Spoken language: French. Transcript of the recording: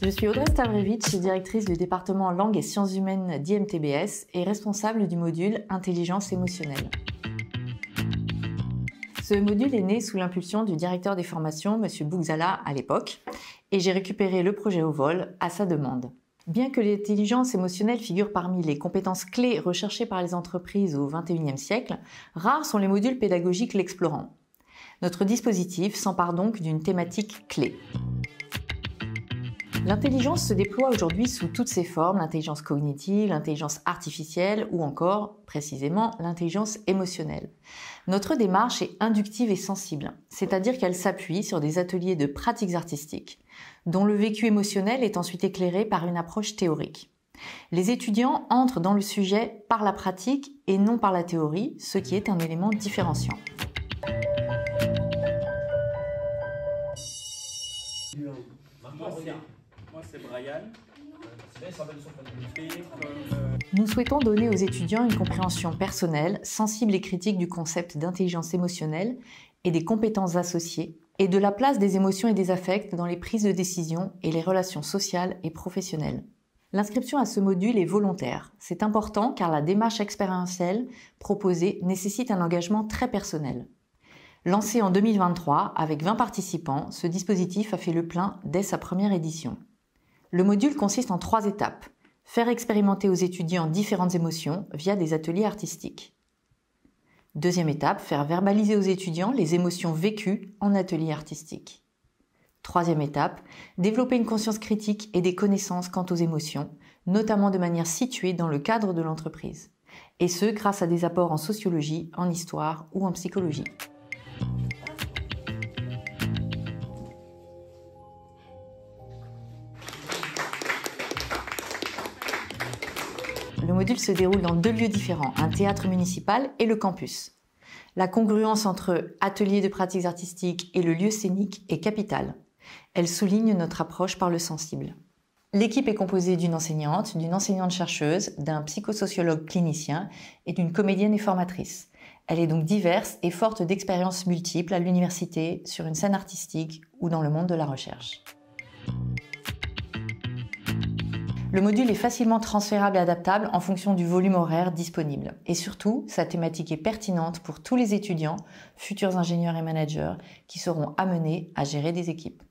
Je suis Audrey Stavrevitch, directrice du département langue et sciences humaines d'IMTBS et responsable du module intelligence émotionnelle. Ce module est né sous l'impulsion du directeur des formations, M. Bougzala, à l'époque, et j'ai récupéré le projet au vol à sa demande. Bien que l'intelligence émotionnelle figure parmi les compétences clés recherchées par les entreprises au XXIe siècle, rares sont les modules pédagogiques l'explorant. Notre dispositif s'empare donc d'une thématique clé. L'intelligence se déploie aujourd'hui sous toutes ses formes, l'intelligence cognitive, l'intelligence artificielle ou encore, précisément, l'intelligence émotionnelle. Notre démarche est inductive et sensible, c'est-à-dire qu'elle s'appuie sur des ateliers de pratiques artistiques, dont le vécu émotionnel est ensuite éclairé par une approche théorique. Les étudiants entrent dans le sujet par la pratique et non par la théorie, ce qui est un élément différenciant. Moi, c'est Brian. Nous souhaitons donner aux étudiants une compréhension personnelle, sensible et critique du concept d'intelligence émotionnelle et des compétences associées, et de la place des émotions et des affects dans les prises de décision et les relations sociales et professionnelles. L'inscription à ce module est volontaire. C'est important car la démarche expérientielle proposée nécessite un engagement très personnel. Lancé en 2023 avec 20 participants, ce dispositif a fait le plein dès sa première édition. Le module consiste en 3 étapes. Faire expérimenter aux étudiants différentes émotions via des ateliers artistiques. Deuxième étape, faire verbaliser aux étudiants les émotions vécues en atelier artistique. Troisième étape, développer une conscience critique et des connaissances quant aux émotions, notamment de manière située dans le cadre de l'entreprise. Et ce, grâce à des apports en sociologie, en histoire ou en psychologie. Le module se déroule dans 2 lieux différents, un théâtre municipal et le campus. La congruence entre atelier de pratiques artistiques et le lieu scénique est capitale. Elle souligne notre approche par le sensible. L'équipe est composée d'une enseignante chercheuse, d'un psychosociologue clinicien et d'une comédienne et formatrice. Elle est donc diverse et forte d'expériences multiples à l'université, sur une scène artistique ou dans le monde de la recherche. Le module est facilement transférable et adaptable en fonction du volume horaire disponible. Et surtout, sa thématique est pertinente pour tous les étudiants, futurs ingénieurs et managers qui seront amenés à gérer des équipes.